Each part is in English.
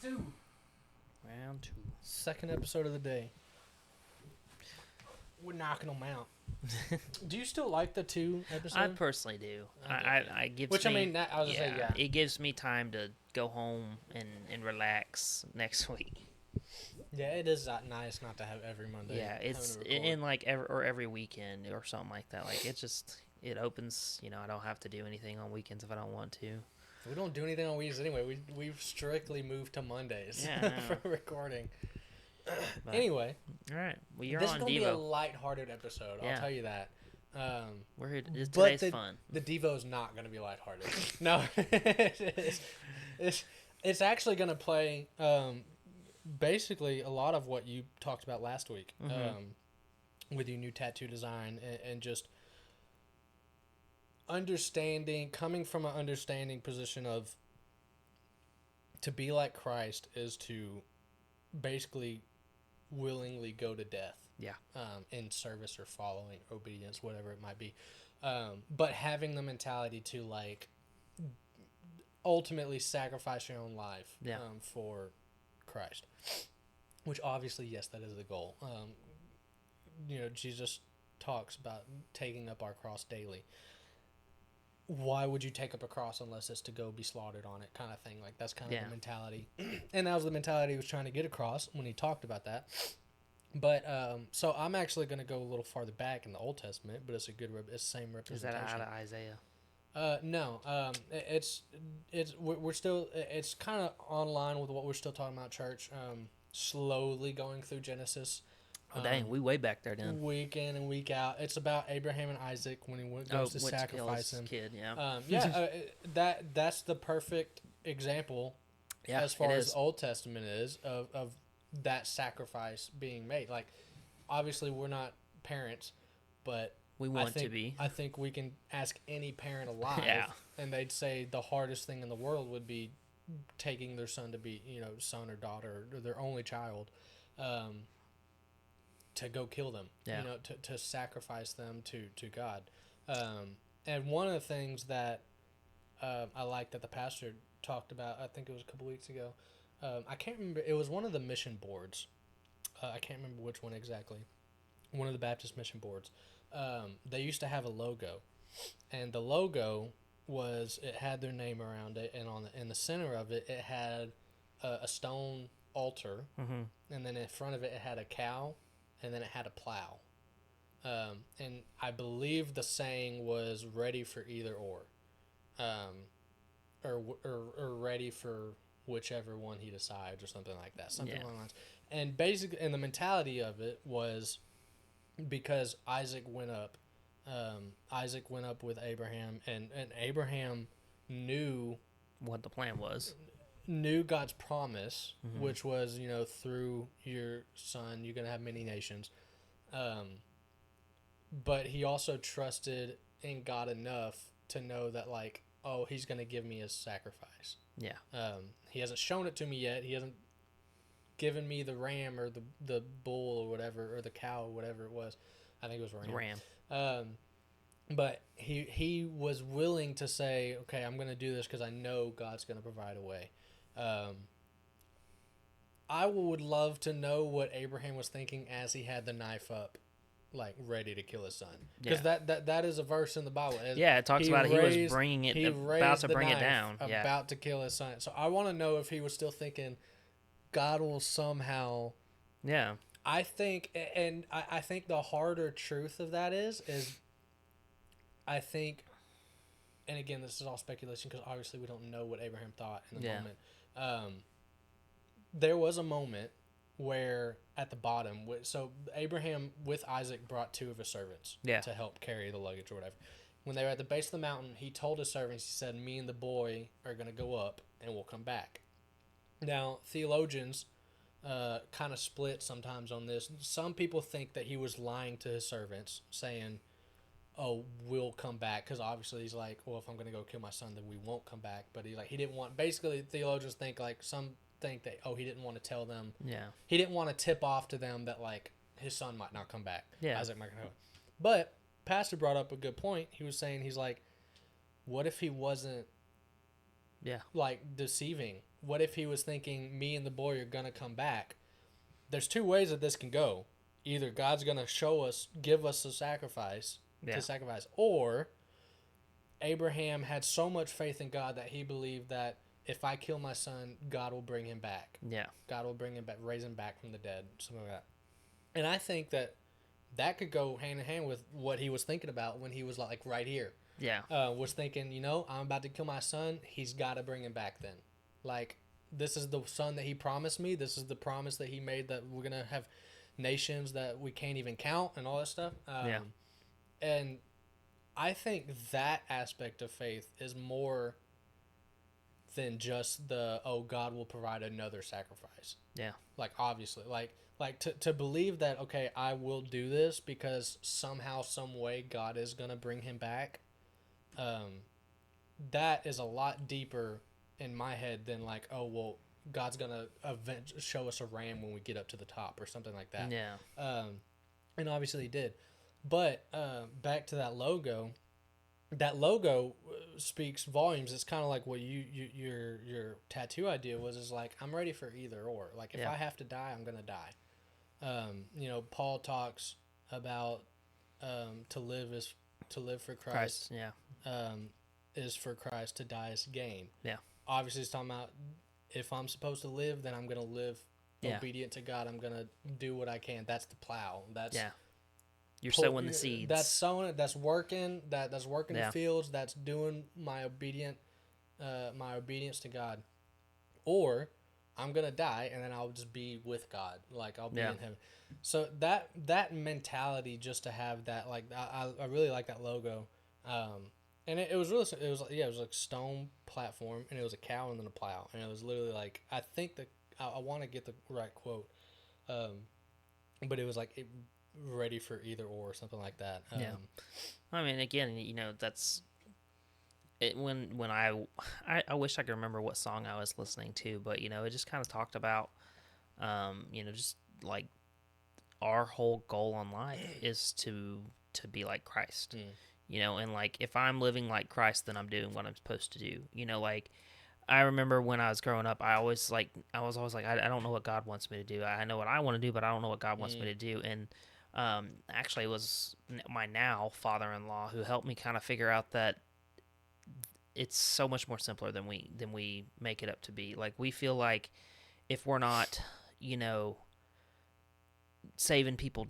2. Round 2. Second episode of the day. We're knocking them out. Do you still like the 2 episodes? I personally do. I gives Which, me, I mean, I was going to say, yeah. It gives me time to go home and relax next week. Yeah, it is nice not to have every Monday. Yeah, it's in like every weekend or something like that. Like it opens. I don't have to do anything on weekends if I don't want to. We don't do anything on weekends anyway. We've strictly moved to Mondays for recording. But, anyway, all right. Well, you're this on is gonna Devo. be a lighthearted episode. I'll tell you that. We're here. Today's fun. The Devo is not gonna be lighthearted. No, it's actually gonna play basically a lot of what you talked about last week with your new tattoo design and just coming from an understanding position of to be like Christ is to basically willingly go to death. Yeah. In service or following, obedience, whatever it might be. But having the mentality to like ultimately sacrifice your own life for Christ. Which obviously, yes, that is the goal. Jesus talks about taking up our cross daily. Why would you take up a cross unless it's to go be slaughtered on it, kind of thing? Like, that's kind of the mentality. And that was the mentality he was trying to get across when he talked about that. But, so I'm actually going to go a little farther back in the Old Testament, but it's it's the same representation. Is that out of Isaiah? No. We're still, it's kind of online with what we're still talking about, church. Slowly going through Genesis. Oh, dang, we way back there then. Week in and week out. It's about Abraham and Isaac when he goes to sacrifice him. Kid, that's the perfect example as far as Old Testament is of that sacrifice being made. Like, obviously we're not parents, but we want to be. I think we can ask any parent alive, and they'd say the hardest thing in the world would be taking their son to be, son or daughter or their only child, to go kill them, to sacrifice them to God. And one of the things that I like that the pastor talked about, I think it was a couple weeks ago, I can't remember, it was one of the mission boards. I can't remember which one exactly. One of the Baptist mission boards. They used to have a logo, and the logo it had their name around it, and in the center of it, it had a stone altar, and then in front of it, it had a cow, and then it had a plow. And I believe the saying was ready for either or ready for whichever one he decides or something like that. Something along those lines. And basically, and the mentality of it was because Isaac went up with Abraham, and Abraham knew what the plan was. Knew God's promise, which was, through your son, you're going to have many nations. But he also trusted in God enough to know that, like, oh, he's going to give me his sacrifice. Yeah. He hasn't shown it to me yet. He hasn't given me the ram or the bull or whatever, or the cow or whatever it was. I think it was ram. But he was willing to say, okay, I'm going to do this because I know God's going to provide a way. I would love to know what Abraham was thinking as he had the knife up, like ready to kill his son. Because that is a verse in the Bible. It talks about he was bringing it, about to bring it down. About to kill his son. So I want to know if he was still thinking God will somehow... Yeah. I think the harder truth of that is I think, and again, this is all speculation because obviously we don't know what Abraham thought in the moment. There was a moment where at the bottom, so Abraham with Isaac brought 2 of his servants to help carry the luggage or whatever. When they were at the base of the mountain, he told his servants, he said, me and the boy are going to go up and we'll come back. Now, theologians kind of split sometimes on this. Some people think that he was lying to his servants, saying, oh, we'll come back, because obviously he's like, well, if I'm going to go kill my son, then we won't come back. But he didn't want, basically theologians think, like, some think that, oh, he didn't want to tell them. Yeah. He didn't want to tip off to them that, like, his son might not come back. Yeah. Isaac might not come back. But Pastor brought up a good point. He was saying, he's like, what if he wasn't, like, deceiving what if he was thinking me and the boy are gonna come back? There's two ways that this can go. Either God's gonna give us a sacrifice to sacrifice, or Abraham had so much faith in God that he believed that if I kill my son, God will bring him back. Yeah. God will bring him back, raise him back from the dead, something like that. And I think that could go hand in hand with what he was thinking about when he was like right here. Yeah. Was thinking, I'm about to kill my son. He's got to bring him back then. Like, this is the son that he promised me. This is the promise that he made that we're going to have nations that we can't even count and all that stuff. And I think that aspect of faith is more than just God will provide another sacrifice. Yeah. Like, obviously, like to believe that, okay, I will do this because somehow, some way, God is going to bring him back. That is a lot deeper in my head than like, oh, well, God's going to show us a ram when we get up to the top or something like that. Yeah. And obviously he did. But back to that logo speaks volumes. It's kind of like what your tattoo idea was, is like, I'm ready for either or. Like, if I have to die, I'm going to die. Paul talks about to live for Christ. Is for Christ, to die is gain. Yeah. Obviously, it's talking about if I'm supposed to live, then I'm going to live obedient to God. I'm going to do what I can. That's the plow. That's you're sowing the seeds. That's sowing it. That's working. That's working the fields. That's doing my obedience to God. Or I'm gonna die and then I'll just be with God. Like, I'll be in heaven. So that mentality, just to have that, like, I really like that logo. And it was really, it was like stone platform, and it was a cow and then a plow, and it was literally like, I think I want to get the right quote, but it was like ready for either or something like that. I mean, again, that's it. When I wish I could remember what song I was listening to, but it just kind of talked about, just like our whole goal in life is to be like Christ. And like, if I'm living like Christ, then I'm doing what I'm supposed to do. Like, I remember when I was growing up, I was always like, I don't know what God wants me to do. I know what I want to do, but I don't know what God wants me to do. And actually, it was my now father-in-law who helped me kind of figure out that it's so much more simpler than we make it up to be. Like, we feel like if we're not, saving people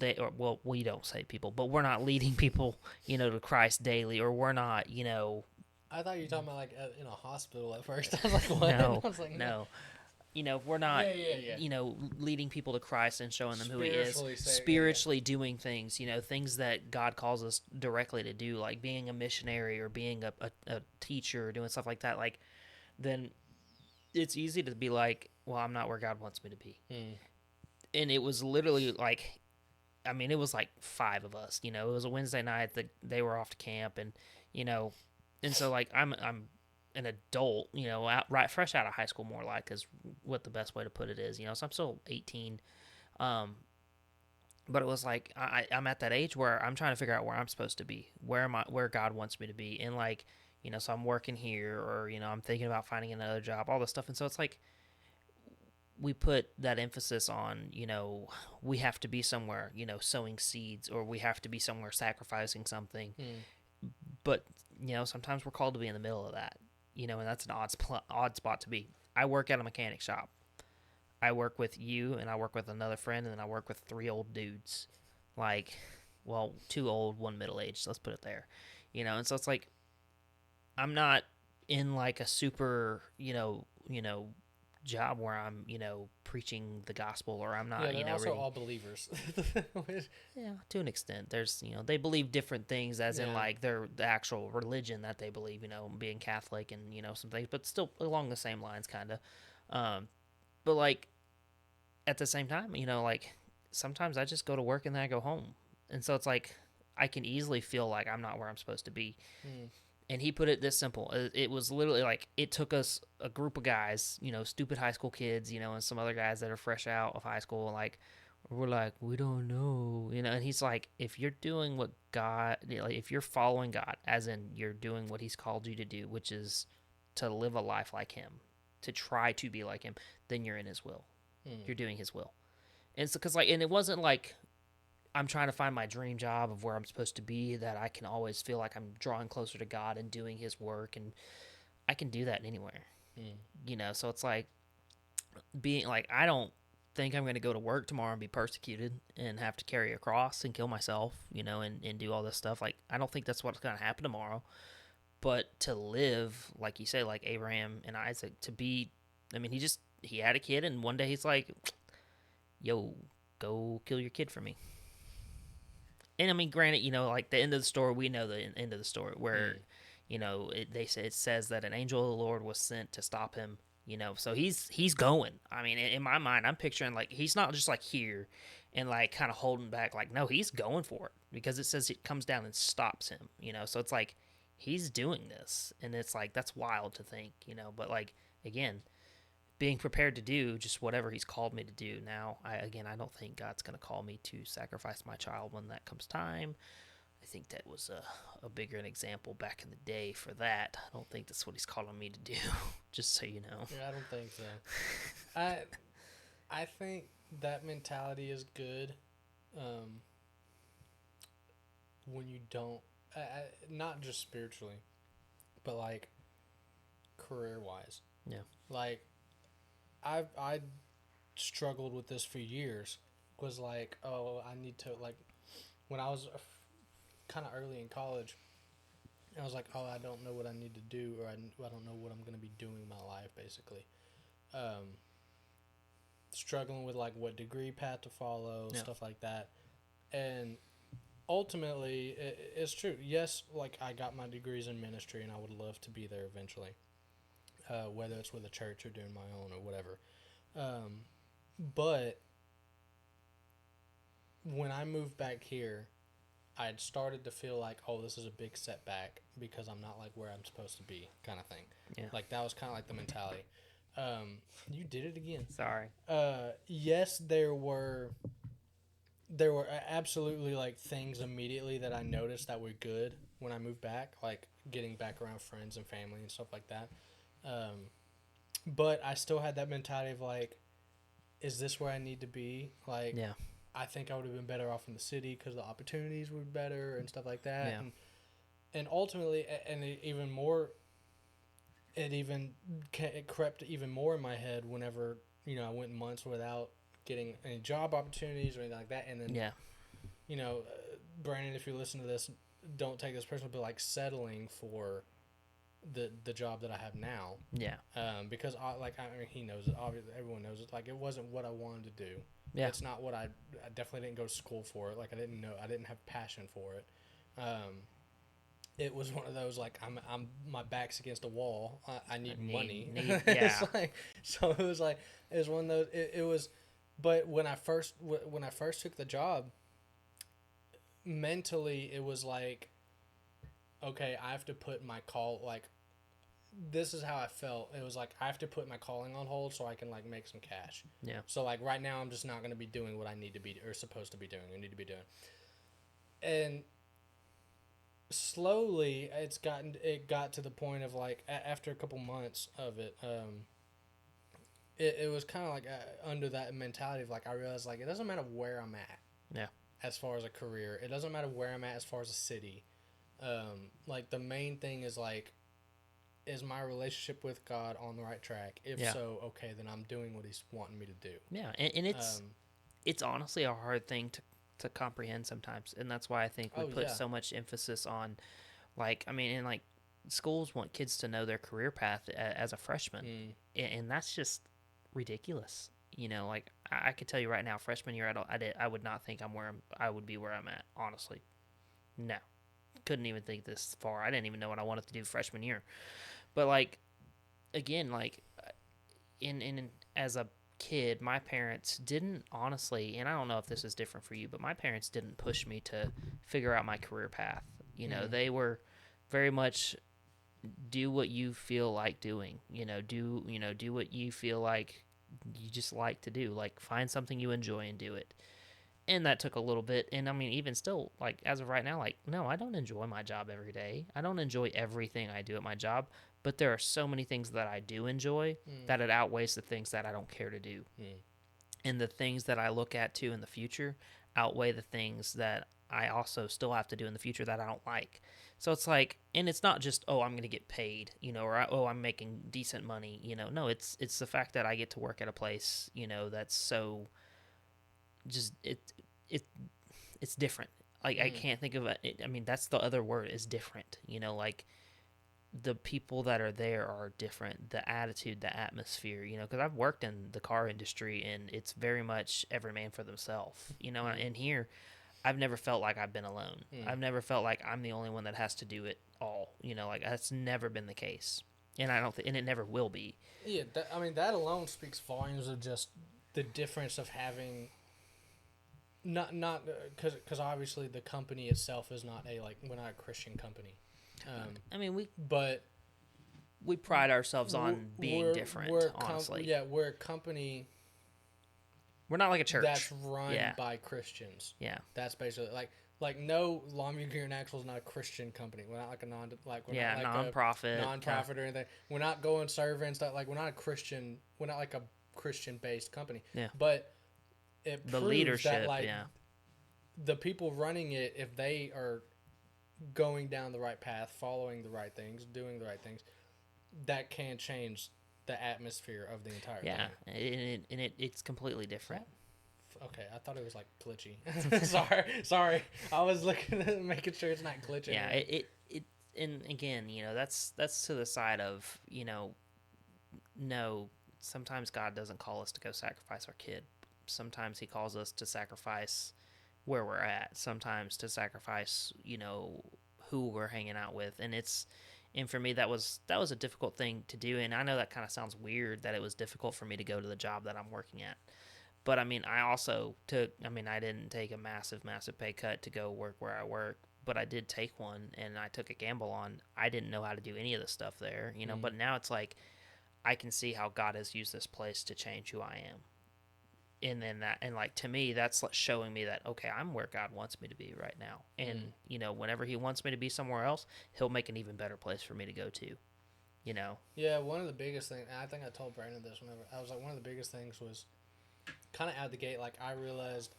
we don't save people, but we're not leading people, to Christ daily, or we're not, I thought you were talking about like in a hospital at first. I was like, what? No, I was like, no. We're not, leading people to Christ and showing them who He is, spiritually doing things, things that God calls us directly to do, like being a missionary or being a teacher or doing stuff like that. Like, then it's easy to be like, well, I'm not where God wants me to be. And it was literally like, it was like 5 of us, it was a Wednesday night that they were off to camp, and, and so like, I'm an adult, fresh out of high school, more like, is what the best way to put it is, so I'm still 18. But it was like, I'm at that age where I'm trying to figure out where I'm supposed to be, where God wants me to be. And like, so I'm working here, or, I'm thinking about finding another job, all this stuff. And so it's like, we put that emphasis on, we have to be somewhere, sowing seeds, or we have to be somewhere sacrificing something. But, sometimes we're called to be in the middle of that, and that's an odd spot to be. I work at a mechanic shop. I work with you, and I work with another friend, and then I work with 3 old dudes. Like, well, 2 old, 1 middle-aged, let's put it there. And so it's like, I'm not in like a super, job where I'm, preaching the gospel, or I'm not, they're also all believers. Yeah, to an extent. There's, they believe different things, as in like the actual religion that they believe, being Catholic and, some things, but still along the same lines, kind of. But like, at the same time, like, sometimes I just go to work and then I go home. And so it's like, I can easily feel like I'm not where I'm supposed to be. And he put it this simple. It was literally like, it took us a group of guys, stupid high school kids, and some other guys that are fresh out of high school. Like, we're like, we don't know, and he's like, if you're doing what God, like, if you're following God, as in you're doing what He's called you to do, which is to live a life like Him, to try to be like him, then you're in his will. Mm. You're doing his will. And so, cause like, and it wasn't like I'm trying to find my dream job of where I'm supposed to be, that I can always feel like I'm drawing closer to God and doing his work, and I can do that anywhere. Mm. So it's like being like, I don't think I'm going to go to work tomorrow and be persecuted and have to carry a cross and kill myself, and do all this stuff. Like, I don't think that's what's going to happen tomorrow. But to live, like you say, like Abraham and Isaac, to be, I mean, he had a kid, and one day he's like, yo, go kill your kid for me. And I mean, granted, like the end of the story, we know the end of the story where, it says that an angel of the Lord was sent to stop him. So he's going. I mean, in my mind, I'm picturing like he's not just like here, and like kind of holding back. Like, no, he's going for it, because it says it comes down and stops him. So it's like he's doing this, and it's like that's wild to think. But like again, being prepared to do just whatever he's called me to do. Now, I don't think God's going to call me to sacrifice my child when that comes time. I think that was a bigger an example back in the day for that. I don't think that's what he's calling me to do, just so you know. Yeah, I don't think so. I think that mentality is good when you don't, not just spiritually, but like career-wise. Yeah. Like, I struggled with this for years. Was like, oh, I need to, like, when I was kind of early in college, I was like, oh, I don't know what I need to do, or I don't know what I'm going to be doing in my life, basically. Struggling with, like, what degree path to follow, stuff like that. And ultimately, it's true. Yes, like, I got my degrees in ministry, and I would love to be there eventually. Whether it's with a church or doing my own or whatever. But when I moved back here, I had started to feel like, oh, this is a big setback because I'm not like where I'm supposed to be, kind of thing. Yeah. Like, that was kind of like the mentality. You did it again. Sorry. Yes, there were absolutely like things immediately that I noticed that were good when I moved back, like getting back around friends and family and stuff like that. But I still had that mentality of like, is this where I need to be? Like, yeah. I think I would have been better off in the city because the opportunities were better and stuff like that. Yeah. And ultimately, and it crept even more in my head whenever, I went months without getting any job opportunities or anything like that. And then, Brandon, if you listen to this, don't take this personally, but like settling for the job that I have now. Yeah. Because he knows it. Obviously, everyone knows it. Like, it wasn't what I wanted to do. Yeah. It's not what I definitely didn't go to school for it. Like, I didn't have passion for it. It was one of those, like, I'm my back's against a wall. I need money. Yeah. So it was one of those. It was, but when I first took the job, mentally it was like, okay, I have to put my call, like, this is how I felt. It was like, I have to put my calling on hold so I can, like, make some cash. Yeah. So, like, right now I'm just not going to be doing what I need to be, or supposed to be doing, or need to be doing. And slowly it got to the point of, like, after a couple months of it, it was kind of like under that mentality of, like, I realized, like, it doesn't matter where I'm at. Yeah. As far as a career. It doesn't matter where I'm at as far as a city. Like, the main thing is, like, is my relationship with God on the right track? If so, okay, then I'm doing what he's wanting me to do. Yeah, and it's honestly a hard thing to comprehend sometimes, and that's why I think we put so much emphasis on, like, I mean, and like, schools want kids to know their career path as a freshman, and that's just ridiculous. Like, I could tell you right now, freshman year, I would not think I would be where I'm at, honestly. No. Couldn't even think this far. I didn't even know what I wanted to do freshman year. But, like, again, like, in as a kid, my parents didn't, honestly, and I don't know if this is different for you, but my parents didn't push me to figure out my career path. They were very much do what you feel like doing. Do what you feel like you just like to do. Like, find something you enjoy and do it. And that took a little bit. And I mean, even still, like, as of right now, like, no, I don't enjoy my job every day. I don't enjoy everything I do at my job, but there are so many things that I do enjoy that it outweighs the things that I don't care to do. And the things that I look at too in the future outweigh the things that I also still have to do in the future that I don't like. So it's like, and it's not just, oh, I'm going to get paid, or oh, I'm making decent money, No, it's the fact that I get to work at a place, that's so just it it's different. Like I can't think of it. I mean, that's the other word is different. Like the people that are there are different. The attitude, the atmosphere. Because I've worked in the car industry and it's very much every man for themselves. And here, I've never felt like I've been alone. I've never felt like I'm the only one that has to do it all. Like that's never been the case, and I don't and it never will be. Yeah, I mean that alone speaks volumes of just the difference of having. Not because obviously the company itself is not we're not a Christian company. I mean but we pride ourselves on being different. Honestly, we're a company. We're not like a church that's run by Christians. Yeah, that's basically like no, Longview Gear and Axle is not a Christian company. We're not like a not like nonprofit or anything. We're not going serving stuff. Like we're not a Christian. We're not like a Christian based company. Yeah, but it the proves leadership, that the people running it, if they are going down the right path, following the right things, doing the right things, that can change the atmosphere of the entire thing. And it's completely different. Okay, I thought it was like glitchy. sorry. I was looking at making sure it's not glitching. Yeah, it and again, that's to the side of, no, sometimes God doesn't call us to go sacrifice our kid. Sometimes he calls us to sacrifice where we're at. Sometimes to sacrifice, who we're hanging out with. And for me, that was a difficult thing to do. And I know that kind of sounds weird that it was difficult for me to go to the job that I'm working at. But I mean, I didn't take a massive pay cut to go work where I work, but I did take one, and I took a gamble on. I didn't know how to do any of the stuff there, but now it's like I can see how God has used this place to change who I am. And then to me, that's showing me that, okay, I'm where God wants me to be right now. And, whenever he wants me to be somewhere else, he'll make an even better place for me to go to, Yeah, one of the biggest things, and I think I told Brandon this whenever, I was like, one of the biggest things was kind of out the gate, like, I realized,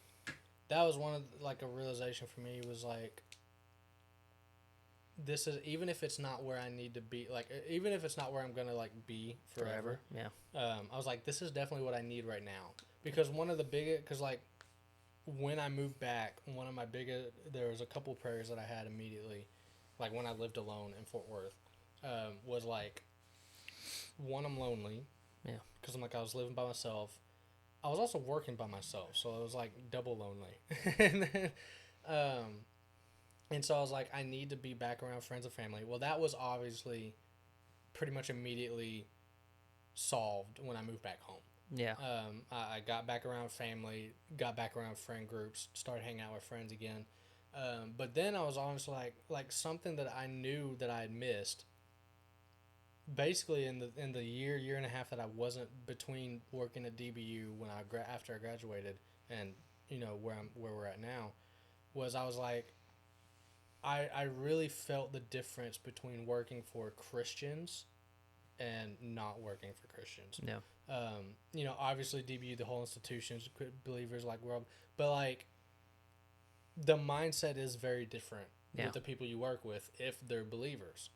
that was one of, like, a realization for me was, like, this is, even if it's not where I need to be, like, even if it's not where I'm going to, like, be forever. Yeah. I was like, this is definitely what I need right now. Because one of the biggest, because, like, when I moved back, one of my biggest, there was a couple prayers that I had immediately, like, when I lived alone in Fort Worth, was, like, one, I'm lonely. Yeah. Because I'm, like, I was living by myself. I was also working by myself, so it was, like, double lonely. And then, and so I was like, I need to be back around friends and family. Well, that was obviously pretty much immediately solved when I moved back home. Yeah. I got back around family, got back around friend groups, started hanging out with friends again. But then I was honestly like something that I knew that I had missed. Basically, in the year and a half that I wasn't between working at DBU when after I graduated and where we're at now, was I was like, I really felt the difference between working for Christians and not working for Christians. Yeah. Obviously DBU, the whole institution's believers, like world, but like the mindset is very different with the people you work with if they're believers.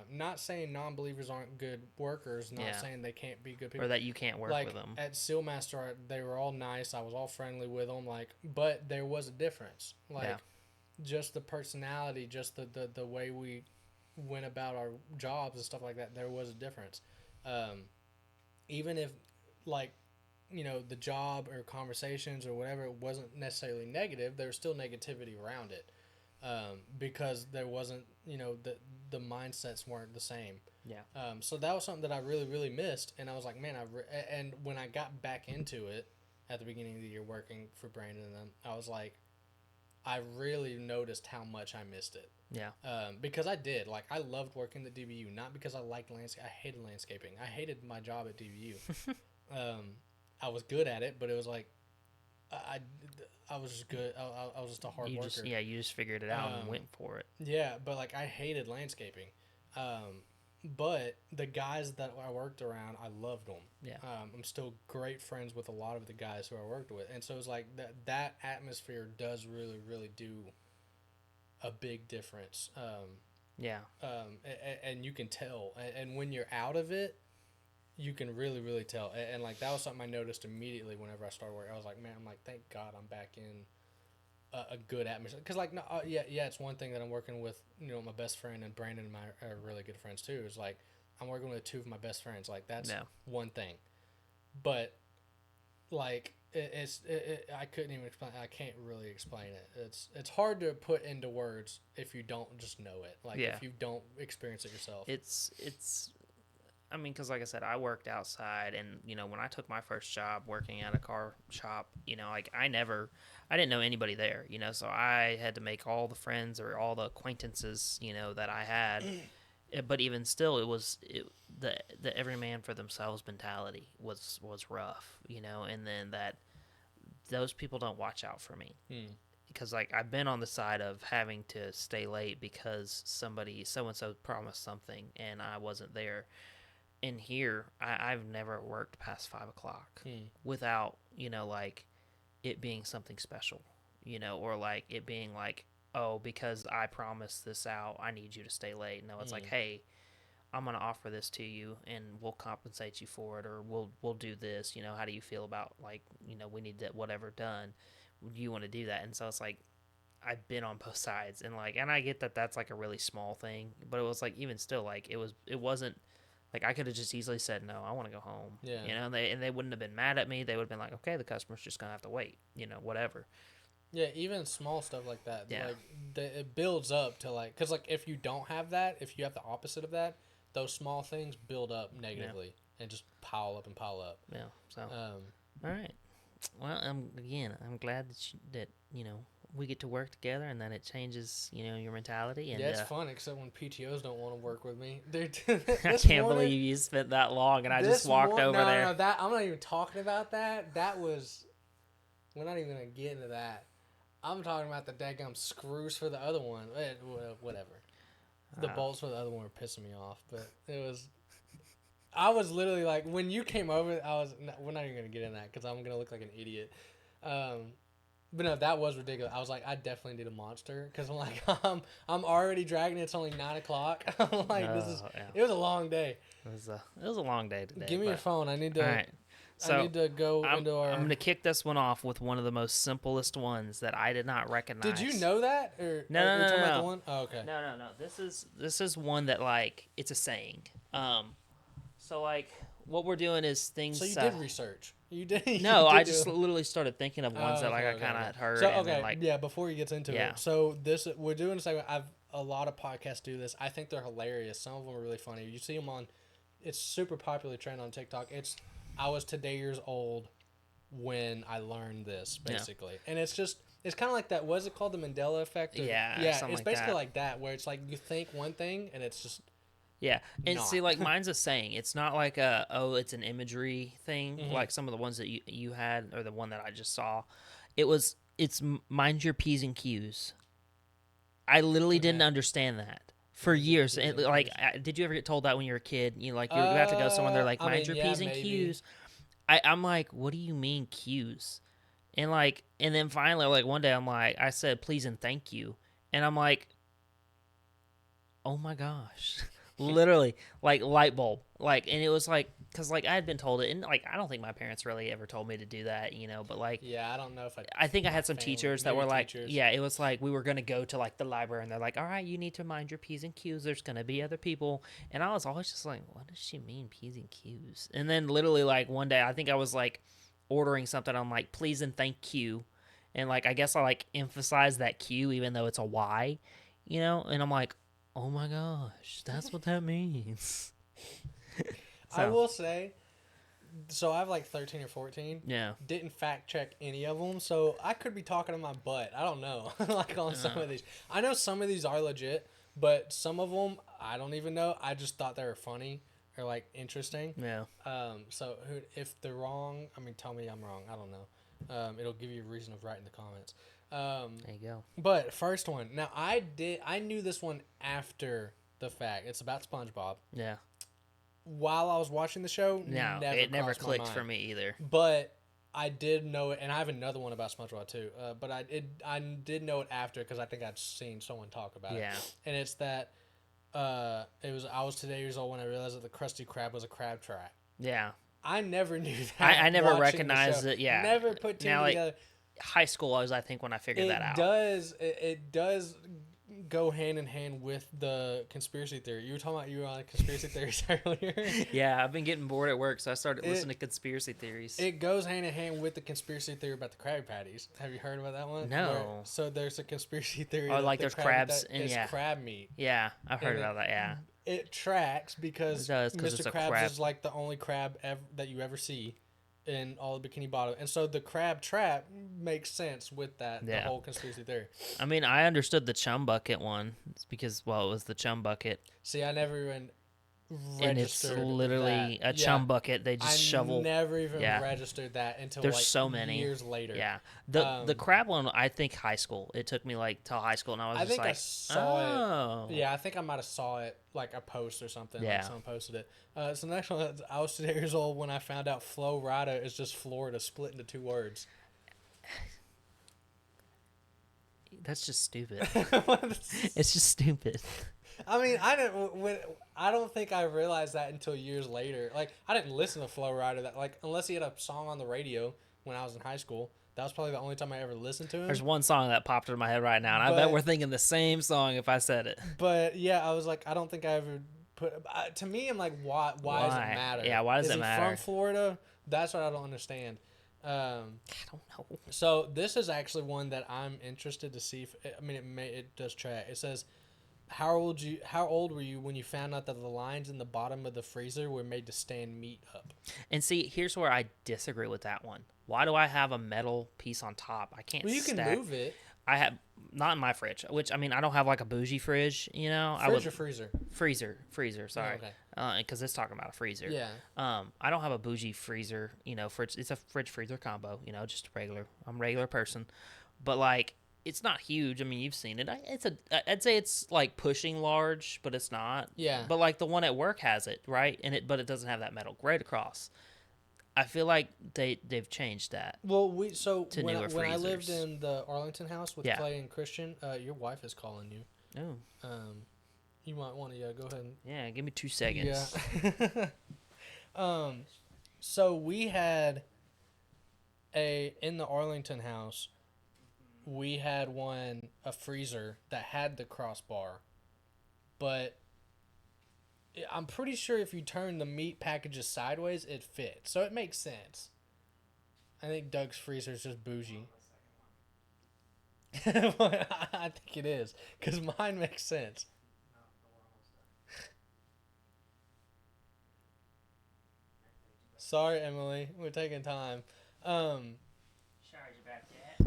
Not saying non-believers aren't good workers, not saying they can't be good people. Or that you can't work with them. At Sealmaster, they were all nice. I was all friendly with them, but there was a difference. Just the personality, just the way we went about our jobs and stuff like that, there was a difference. Even if, the job or conversations or whatever, it wasn't necessarily negative, there was still negativity around it. Because there wasn't, the mindsets weren't the same. Yeah. So that was something that I really, really missed. And I was like, man, and when I got back into it at the beginning of the year working for Brandon and them, I was like, I really noticed how much I missed it. Yeah. Because I did. Like, I loved working at DBU, not because I liked landscape. I hated landscaping. I hated my job at DBU. I was good at it, but it was like, I, I was just good. I was just a hard worker. You just figured it out and went for it. Yeah, but like I hated landscaping. But the guys that I worked around, I loved them. Yeah. I'm still great friends with a lot of the guys who I worked with, and so it's like that atmosphere does really, really do a big difference. Yeah. And you can tell, and when you're out of it, you can really, really tell. And like that was something I noticed immediately whenever I started working. I was like, man, I'm like, thank God I'm back in a good atmosphere. Because like, no, yeah, it's one thing that I'm working with, my best friend, and Brandon and I are really good friends too. Is like I'm working with two of my best friends. Like that's one thing, but like I couldn't even explain. I can't really explain it. It's hard to put into words if you don't just know it. Like if you don't experience it yourself. It's. I mean, because like I said, I worked outside, and when I took my first job working at a car shop, like I didn't know anybody there, so I had to make all the friends or all the acquaintances, that I had. But even still, the every man for themselves mentality was rough, and then that those people don't watch out for me. Because like I've been on the side of having to stay late because so and so promised something and I wasn't there. In here, I've never worked past 5 o'clock without, like it being something special, or like it being like, oh, because I promised this out, I need you to stay late. No, it's like, hey, I'm going to offer this to you and we'll compensate you for it, or we'll do this, how do you feel about like, we need that whatever done. Do you want to do that? And so it's like, I've been on both sides, and like, and I get that that's like a really small thing, but it was like, even still, like it wasn't, like I could have just easily said no. I want to go home. Yeah. And they wouldn't have been mad at me. They would have been like, okay, the customer's just gonna have to wait. Whatever. Yeah, even small stuff like that. Yeah. Like it builds up to like, cause like if you don't have that, if you have the opposite of that, those small things build up negatively and just pile up and pile up. Yeah. So. All right. Well, I'm glad that we get to work together, and then it changes, your mentality. And, yeah, it's fun, except when PTOs don't want to work with me. I can't believe you spent that long, and I just walked over there. No, that I'm not even talking about that. That was, we're not even gonna get into that. I'm talking about the daggum screws for the other one. Whatever. The bolts for the other one were pissing me off, but I was literally like, when you came over, we're not even gonna get in that because I'm gonna look like an idiot. But no, that was ridiculous. I was like, I definitely need a monster because I'm like, I'm already dragging. It's only 9 o'clock. I'm like, It was a long day. It was a long day today. Give me your phone. I need to. All right. So I need to go into our. I'm going to kick this one off with one of the most simplest ones that I did not recognize. Did you know that? No. Oh, okay. No. This is one that like it's a saying. So like what we're doing is things. So you did research. You did. No, I just literally started thinking of ones that like I kind of had heard. So and then, like, yeah. Before you get into it, so we're doing a segment. A lot of podcasts do this. I think they're hilarious. Some of them are really funny. You see them on. It's super popular trend on TikTok. I was today years old when I learned this basically, and it's kind of like that. Was it called the Mandela effect? Yeah. It's basically like that, where it's like you think one thing and it's just. Yeah, and see, like mine's a saying. It's not like it's an imagery thing like some of the ones that you had, or the one that I just saw. It's mind your P's and Q's. I literally didn't understand that for years. And, like, did you ever get told that when you were a kid? You like you're about to go somewhere, they're like, mind your P's and Q's. I'm like, what do you mean Q's? And like, and then finally, like one day, I'm like, I said please and thank you, and I'm like, oh my gosh. Literally, like light bulb, like, and it was like, cause like I had been told it, and like I don't think my parents really ever told me to do that, but like, yeah, I don't know if I think I had some teachers that were like, yeah, it was like we were gonna go to like the library, and they're like, all right, you need to mind your P's and Q's. There's gonna be other people, and I was always just like, what does she mean P's and Q's? And then literally like one day, I think I was like ordering something, I'm like, please and thank you, and like I guess I like emphasize that Q even though it's a Y, and I'm like, oh my gosh, that's what that means. I will say, so I have like 13 or 14. Yeah. Didn't fact check any of them, so I could be talking to my butt. I don't know. Like on some of these. I know some of these are legit, but some of them I don't even know. I just thought they were funny or like interesting. Yeah. So if they're wrong, I mean, tell me I'm wrong. I don't know. It'll give you a reason to write in the comments. There you go. But first one. Now I knew this one after the fact. It's about SpongeBob. Yeah. While I was watching the show, No, it never clicked for me either. But I did know it, and I have another one about SpongeBob too. But I did know it after because I think I'd seen someone talk about it. And it's that I was today years old when I realized that the Krusty Krab was a crab trap. Yeah. I never knew that. I never recognized it. Yeah. Never put two together. High school was, I think, when I figured that out. It does go hand in hand with the conspiracy theory. You were talking about you were on conspiracy theories earlier. Yeah, I've been getting bored at work, so I started listening to conspiracy theories. It goes hand in hand with the conspiracy theory about the Krabby Patties. Have you heard about that one? No. So there's a conspiracy theory. Oh, like there's crabs and crab meat. Yeah, I've heard about that. Yeah. It tracks because Mr. Krabs crab. is like the only crab that you ever see in all the Bikini Bottom, and so the crab trap makes sense with that the whole conspiracy theory. I mean, I understood the chum bucket one. It's because it was the chum bucket. See, I never even registered. And it's literally a chum bucket. They just shovel. I never even registered that until there's so many years later. Yeah, the crab one. I think high school. It took me till high school, and I was I saw it. Yeah, I think I might have saw it like a post or something. Yeah, like someone posted it. So the next one, I was 2 years old when I found out Flo Rida is just Florida split into 2 words. That's just stupid. It's just stupid. I mean, I don't think I realized that until years later. Like, I didn't listen to Flo Rida unless he had a song on the radio when I was in high school. That was probably the only time I ever listened to him. There's one song that popped into my head right now, and I bet we're thinking the same song if I said it. But yeah, I was like, I don't think I ever put. To me, I'm like, why does it matter? Yeah, why does it matter? Is he from Florida? That's what I don't understand. I don't know. So this is actually one that I'm interested to see. It does track. It says, How old were you when you found out that the lines in the bottom of the freezer were made to stand meat up? And see, here's where I disagree with that one. Why do I have a metal piece on top? I can't. Well, you can move it. I have not in my fridge, which I mean, I don't have like a bougie fridge, you know. Fridge or freezer? Freezer. Sorry, because it's talking about a freezer. Yeah. I don't have a bougie freezer, you know. It's a fridge freezer combo, you know, just regular. I'm a regular person, but like. It's not huge. I mean, you've seen it. I'd say it's like pushing large, but it's not. Yeah. But like the one at work has it, right? But it doesn't have that metal grate across. I feel like they've changed that. Well, when I lived in the Arlington house with Clay and Christian, your wife is calling you. Oh. You might want to go ahead and. Yeah, give me 2 seconds. Yeah. So we had in the Arlington house. We had a freezer that had the crossbar, but I'm pretty sure if you turn the meat packages sideways, it fits. So it makes sense. I think Doug's freezer is just bougie. I think it is, because mine makes sense. Sorry, Emily. We're taking time.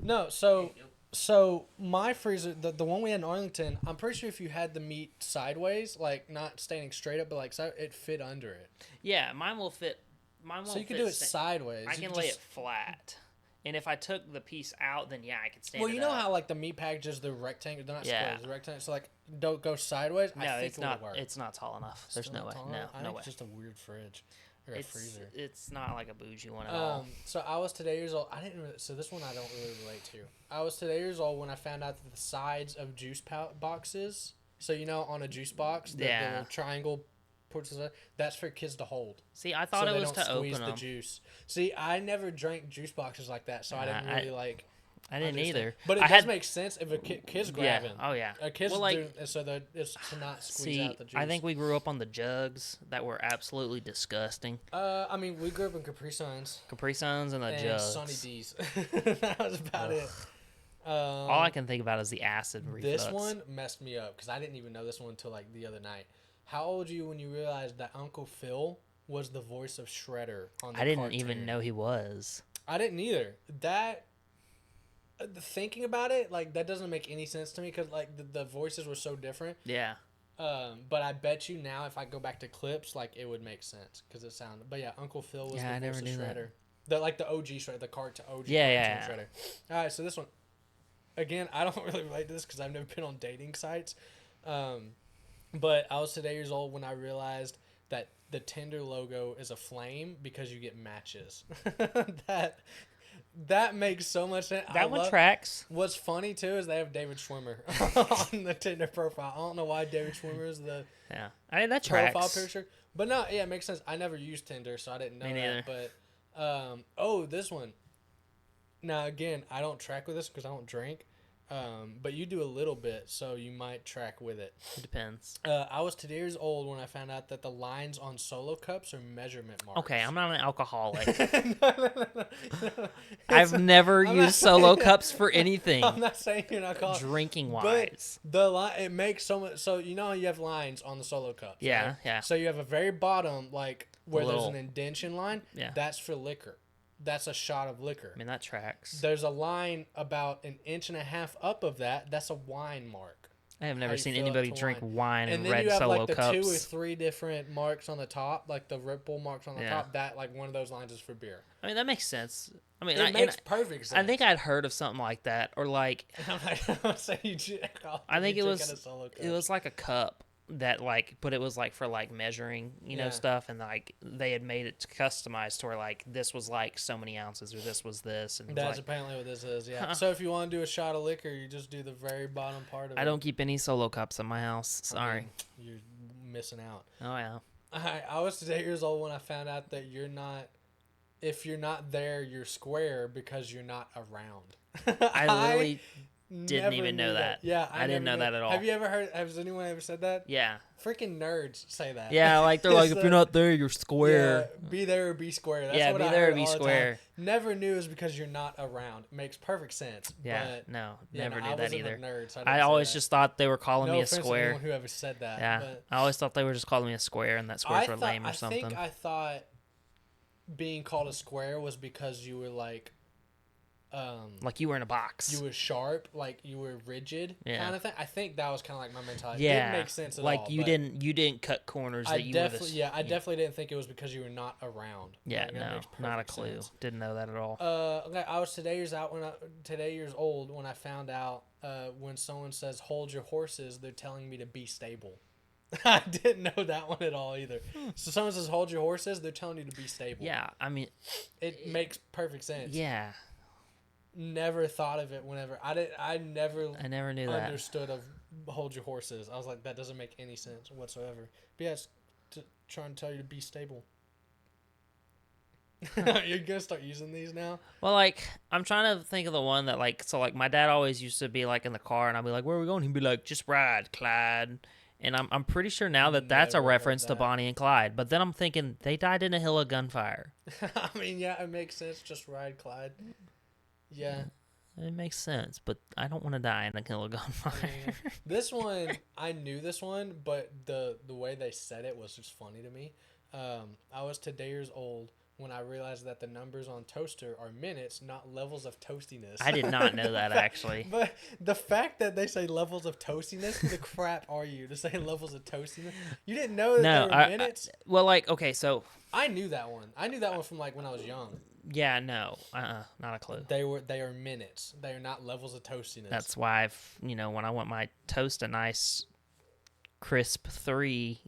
No, so my freezer, the one we had in Arlington, I'm pretty sure if you had the meat sideways, like not standing straight up, but like it fit under it. Yeah, mine will fit. So you can do it sideways. I can lay it flat, and if I took the piece out, then yeah, I could stand. Well, you know how like the meat packages, they're rectangle, they're not squares, they're rectangle. So like don't go sideways. No, I think it's not. Work. It's not tall enough. There's no way. No way. It's just a weird fridge. Freezer. It's not like a bougie one at all. So I was today years old. So this one I don't really relate to. I was today years old when I found out that the sides of juice boxes. So you know, on a juice box, the little triangle, that's for kids to hold. See, I thought it was to open them. The juice. See, I never drank juice boxes like that, so I didn't really like. I didn't either. But it does make sense if a kid's grabbing. Oh, yeah. A kid's doing so that it's to not squeeze out the juice. I think we grew up on the jugs that were absolutely disgusting. I mean, we grew up in Capri Suns. And the jugs. Sunny D's. That was about it. All I can think about is the acid reflux. This one messed me up because I didn't even know this one until like the other night. How old were you when you realized that Uncle Phil was the voice of Shredder on the I didn't even know he was. I didn't either. Thinking about it, like that doesn't make any sense to me because like the voices were so different. Yeah. But I bet you now if I go back to clips, like it would make sense because it sounded. But yeah, Uncle Phil was the voice of Shredder. The OG shredder, the cart to OG Yeah. shredder. All right, so this one, again, I don't really relate to this because I've never been on dating sites. But I was today years old when I realized that the Tinder logo is a flame because you get matches. That makes so much sense. That one tracks. What's funny too is they have David Schwimmer on the Tinder profile. I don't know why David Schwimmer is the I mean, that tracks. profile picture, but no, yeah, it makes sense. I never used Tinder, so I didn't know that. But this one. Now again, I don't track with this because I don't drink. But you do a little bit, so you might track with it. It depends. I was 2 years old when I found out that the lines on Solo cups are measurement marks. Okay, I'm not an alcoholic. No. I've never used Solo cups for anything. I'm not saying you're not alcoholic. Drinking wise. But the line, it makes so much. So you know how you have lines on the Solo cups. Yeah, right? yeah. So you have a very bottom, like where Little, there's an indentation line. Yeah. That's for liquor. That's a shot of liquor. I mean, that tracks. There's a line about 1.5 inches up of that. That's a wine mark. I have never seen anybody drink wine in and then red you have Solo like the cups. 2 or 3 different marks on the top, like the ripple marks on the top. That like one of those lines is for beer. I mean, that makes sense. I mean, it makes perfect sense. I think I'd heard of something like that, or like I'm saying I think it was like a cup that like, but it was like for like measuring, you know, stuff, and like they had made it customized to where like this was like so many ounces or this was this, and that's apparently what this is. Yeah. So if you want to do a shot of liquor, you just do the very bottom part of it. I don't keep any Solo cups in my house. Sorry. I mean, you're missing out. Oh yeah. I was 8 years old when I found out that if you're not there, you're square because you're not around. I literally didn't even know that. Yeah, I didn't know that at all. Have you ever heard? Has anyone ever said that? Yeah. Freaking nerds say that. Yeah, like they're like, if you're not there, you're square. Yeah, be there or be square. That's what be I there heard or be all the square. time. Never knew it was because you're not around. Makes perfect sense. Yeah, but, no, never knew that either. Nerd, so I always just thought they were calling me a offense to square. anyone who ever said that. Yeah, but I always thought they were just calling me a square, and that squares were lame or something. I thought being called a square was because you were like you were in a box. You were sharp, like you were rigid, kind of thing. I think that was kind of like my mentality. Yeah, it didn't make sense at all. Like you didn't cut corners. I definitely didn't think it was because you were not around. Yeah, no, not a clue. Sense. Didn't know that at all. Okay, I was today years old when I found out when someone says hold your horses, they're telling me to be stable. I didn't know that one at all either. So someone says hold your horses, they're telling you to be stable. Yeah, I mean, it makes perfect sense. Yeah. Never thought of it whenever I never knew understood of hold your horses. I was like, that doesn't make any sense whatsoever. But yeah, it's trying to tell you to be stable. You're gonna start using these now? Well, like I'm trying to think of the one that like my dad always used to be like in the car and I'd be like, where are we going? He'd be like, just ride, Clyde. And I'm pretty sure now that's a reference to Bonnie and Clyde. But then I'm thinking they died in a hill of gunfire. I mean, yeah, it makes sense. Just ride, Clyde. Yeah. It makes sense, but I don't want to die in a hill of gunfire. This one, I knew this one, but the way they said it was just funny to me. I was 2 years old when I realized that the numbers on toaster are minutes, not levels of toastiness. I did not know that, actually. But the fact that they say levels of toastiness, who the crap are you to say levels of toastiness? You didn't know that they were minutes? Well, like, okay, so... I knew that one. I knew that one from, like, when I was young. Yeah, no. Not a clue. They are minutes. They are not levels of toastiness. That's why, when I want my toast a nice crisp 3,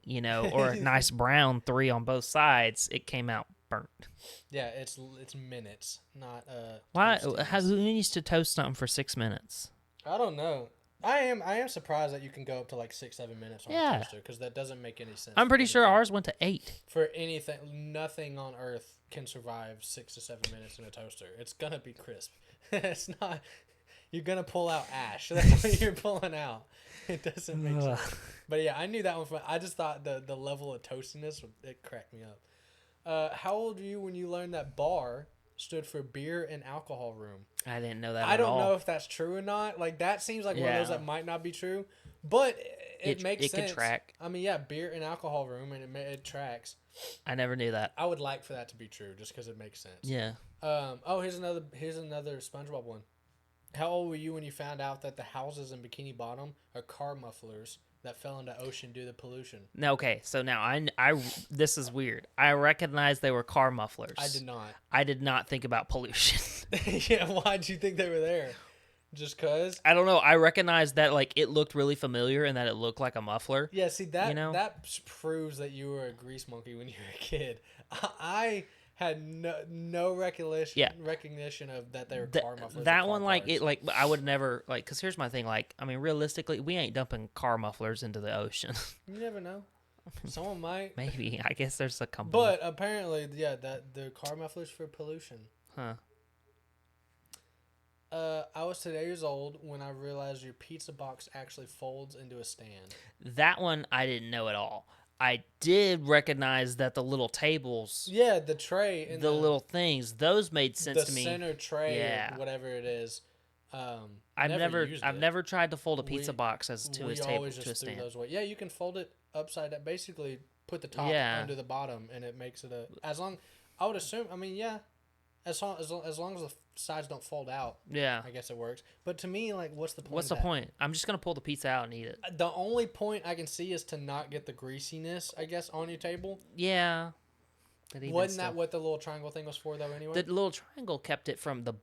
or a nice brown 3 on both sides, it came out burnt. Yeah, it's minutes, not why? Who needs to toast something for 6 minutes? I don't know. I am surprised that you can go up to like 6-7 minutes on a toaster because that doesn't make any sense. I'm pretty sure ours went to 8. For anything, nothing on earth can survive 6 to 7 minutes in a toaster. It's gonna be crisp. It's not. You're gonna pull out ash. That's what you're pulling out. It doesn't make sense. But yeah, I knew that one. I just thought the level of toastiness, it cracked me up. How old were you when you learned that bar stood for beer and alcohol room? I didn't know that at all. I don't know if that's true or not. Like, that seems like one of those that might not be true. But it makes sense. It could track. I mean, yeah, beer and alcohol room, and it tracks. I never knew that. I would like for that to be true just because it makes sense. Yeah. Here's another SpongeBob one. How old were you when you found out that the houses in Bikini Bottom are car mufflers that fell into ocean due to pollution. No, okay. So now this is weird. I recognize they were car mufflers. I did not. I did not think about pollution. Yeah, why'd you think they were there? Just cause? I don't know. I recognized that like it looked really familiar and that it looked like a muffler. Yeah, see that proves that you were a grease monkey when you were a kid. I had no recognition of that they were car mufflers. That one, like it, like I would never like. Cause here's my thing. Like, I mean, realistically, we ain't dumping car mufflers into the ocean. You never know. Someone might. Maybe. I guess there's a company. But apparently, yeah, that the car mufflers for pollution. Huh. I was 2 years old when I realized your pizza box actually folds into a stand. That one I didn't know at all. I did recognize that the little tables, yeah, the tray, and the little things, those made sense to me. The center tray, or whatever it is. I've never tried to fold a pizza box as to his table to a stand. Those away. Yeah, you can fold it upside down. Basically, put the top under the bottom, and it makes it I would assume. I mean, yeah. As long as the sides don't fold out, yeah, I guess it works. But to me, like, what's the point? What's the point? I'm just gonna pull the pizza out and eat it. The only point I can see is to not get the greasiness, I guess, on your table. Yeah. Wasn't that what the little triangle thing was for, though? Anyway, the little triangle kept it from the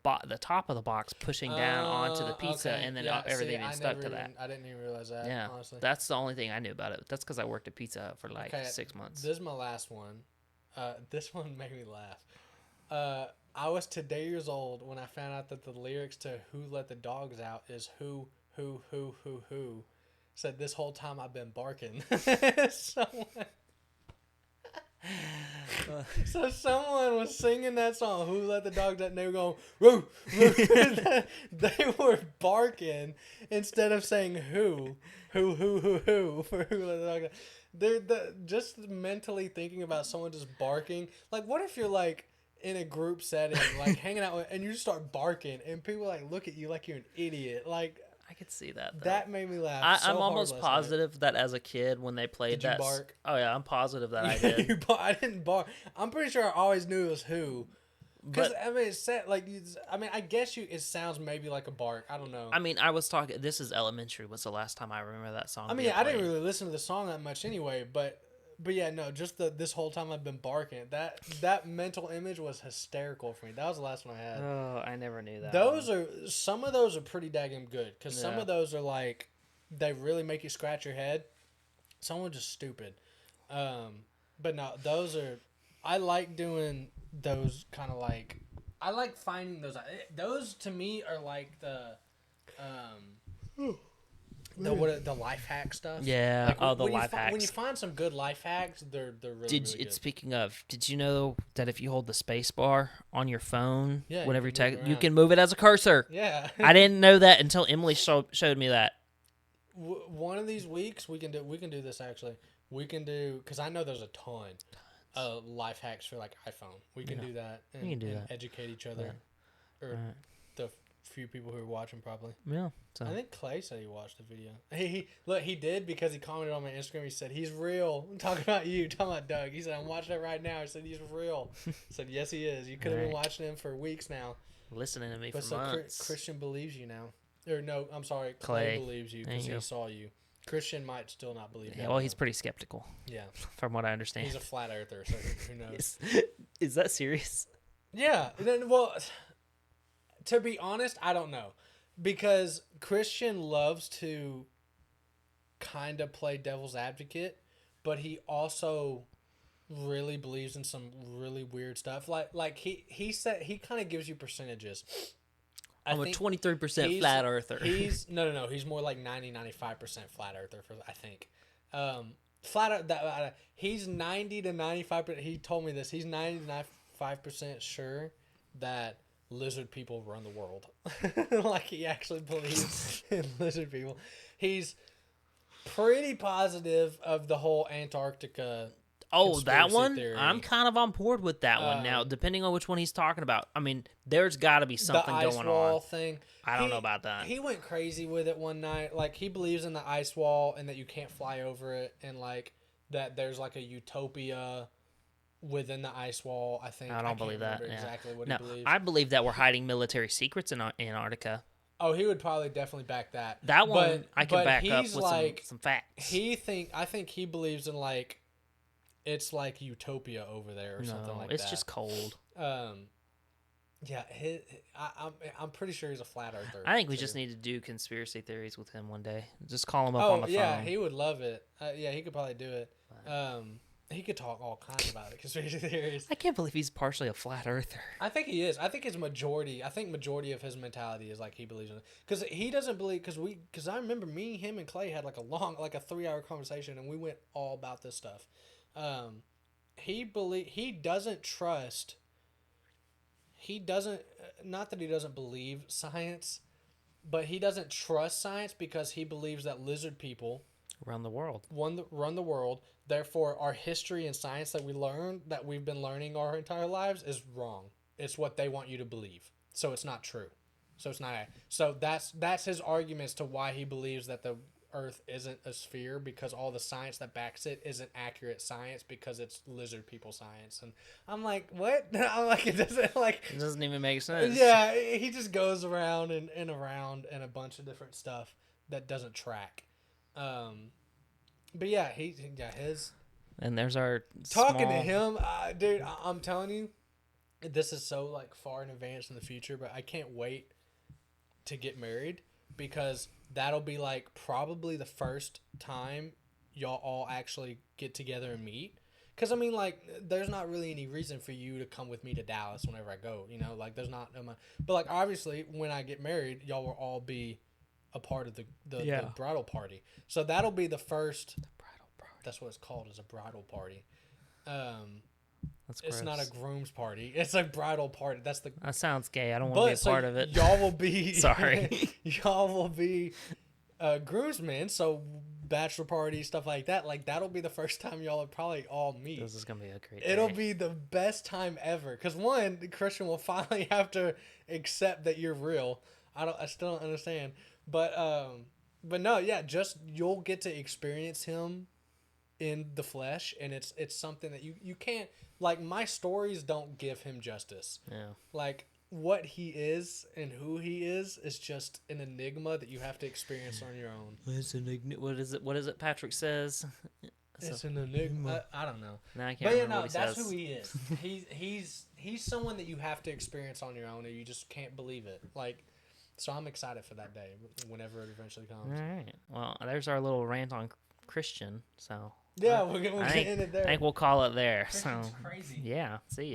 top of the box pushing down onto the pizza, and then everything stuck to that. I didn't even realize that. Yeah, honestly, that's the only thing I knew about it. That's because I worked at Pizza Hut for like 6 months. This is my last one. This one made me laugh. I was 2 years old when I found out that the lyrics to "Who Let the Dogs Out" is "Who said this whole time I've been barking." So someone was singing that song, "Who Let the Dogs Out," and they were going, "Woo, woo." They were barking instead of saying who for "Who Let the Dogs Out." They're just mentally thinking about someone just barking. Like, what if you're like in a group setting, like hanging out with, and you just start barking, and people like look at you like you're an idiot. Like, I could see that. Though. That made me laugh. I'm almost positive that as a kid when they played did you bark? Oh yeah, I'm positive that I did. I didn't bark. I'm pretty sure I always knew it was who. Because I mean, it said like. I mean, I guess it sounds maybe like a bark. I don't know. I mean, I was talking. This is elementary. Was the last time I remember that song? I mean, I didn't really listen to the song that much anyway, but yeah, no, just this whole time I've been barking. That mental image was hysterical for me. That was the last one I had. Oh, I never knew that. Some of those are pretty daggum good because some of those are like they really make you scratch your head. Some are just stupid. But no, those are. I like doing those kind of like. I like finding those. Those to me are like the. The life hack stuff. Yeah. Like, the life hacks. When you find some good life hacks, they're really good. Speaking of, did you know that if you hold the space bar on your phone, whenever you can move it as a cursor? Yeah. I didn't know that until Emily showed me that. One of these weeks we can do this actually. We can do because I know there's a ton of life hacks for like iPhone. We can do that and educate each other or the few people who are watching probably. Yeah. So. I think Clay said he watched the video. He did because he commented on my Instagram. He said he's real. I'm talking about you, talking about Doug. He said I'm watching it right now. He said he's real. I said yes he is. You could have been watching him for weeks now. Listening to me for months. Christian believes you now. Or no, I'm sorry. Clay believes you because he saw you. Christian might still not believe you. Yeah, well, he's pretty skeptical. Yeah. From what I understand. He's a flat earther, so who knows? Is that serious? Yeah. Well, to be honest, I don't know. Because Christian loves to kind of play devil's advocate, but he also really believes in some really weird stuff. Like he said he kind of gives you percentages. I'm a 23% flat earther. He's no. He's more like 95% flat earther for I think. He's 90 to 95%. He told me this. He's 90 to 95% sure that lizard people run the world. Like he actually believes in lizard people. He's pretty positive of the whole Antarctica. Oh, that one? Theory. I'm kind of on board with that one now, depending on which one he's talking about. I mean, there's got to be something going on. The ice wall thing. I don't know about that. He went crazy with it one night. Like, he believes in the ice wall and that you can't fly over it and, like, that there's, like, a utopia within the ice wall, I think. I don't believe that. Exactly what he believes. I believe that we're hiding military secrets in Antarctica. Oh, he would probably definitely back that. That one But I can back up he's with like some facts. I think he believes in like it's like utopia over there or something No, like it's that. just cold. Yeah, I'm pretty sure he's a flat earther. I think we too. just need to do conspiracy theories with him one day. Just call him up on Oh the yeah, phone. he would love it. Yeah, he could probably do it. He could talk all kinds about it, conspiracy theories. I can't believe he's partially a flat earther. I think he is. I think his majority. I think majority of his mentality is like he believes in it because he doesn't believe because I remember me, him, and Clay had like a long like a 3 hour conversation and we went all about this stuff. He doesn't trust. He doesn't not that he doesn't believe science, but he doesn't trust science because he believes that lizard people Around the world. run the world. Therefore, our history and science that we've been learning our entire lives is wrong. It's what they want you to believe. So it's not true. So it's not. So that's his arguments to why he believes that the Earth isn't a sphere because all the science that backs it isn't accurate science because it's lizard people science. And I'm like, what? I'm like, it doesn't even make sense. Yeah, he just goes around and around and a bunch of different stuff that doesn't track. But yeah, his And there's our talking to him, dude. I'm telling you, this is so like far in advance in the future, but I can't wait to get married because that'll be like probably the first time y'all all actually get together and meet. Because I mean, like, there's not really any reason for you to come with me to Dallas whenever I go. You know, like, there's not. But like, obviously, when I get married, y'all will all be a part of the bridal party. So that'll be the first. The bridal party. That's what it's called, is a bridal party. That's it's gross. not a groom's party. It's a bridal party. That sounds gay. I don't want to be a part of it. Y'all will be. Sorry. Y'all will be groomsmen. So bachelor party, stuff like that. Like, that'll be the first time y'all will probably all meet. This is gonna be a great day. It'll be the best time ever. Because one, Christian will finally have to accept that you're real. I still don't understand. But no, yeah, just you'll get to experience him in the flesh, and it's something that you can't, like, my stories don't give him justice. Yeah. Like, what he is and who he is just an enigma that you have to experience on your own. What is it Patrick says? It's an enigma. I don't know. No, I can't remember what he that's says. who he is. He's someone that you have to experience on your own, and you just can't believe it. Like, so I'm excited for that day whenever it eventually comes. All right. Well, there's our little rant on Christian. So yeah, we'll get in it there. I think we'll call it there. Christian's so crazy. Yeah. See you.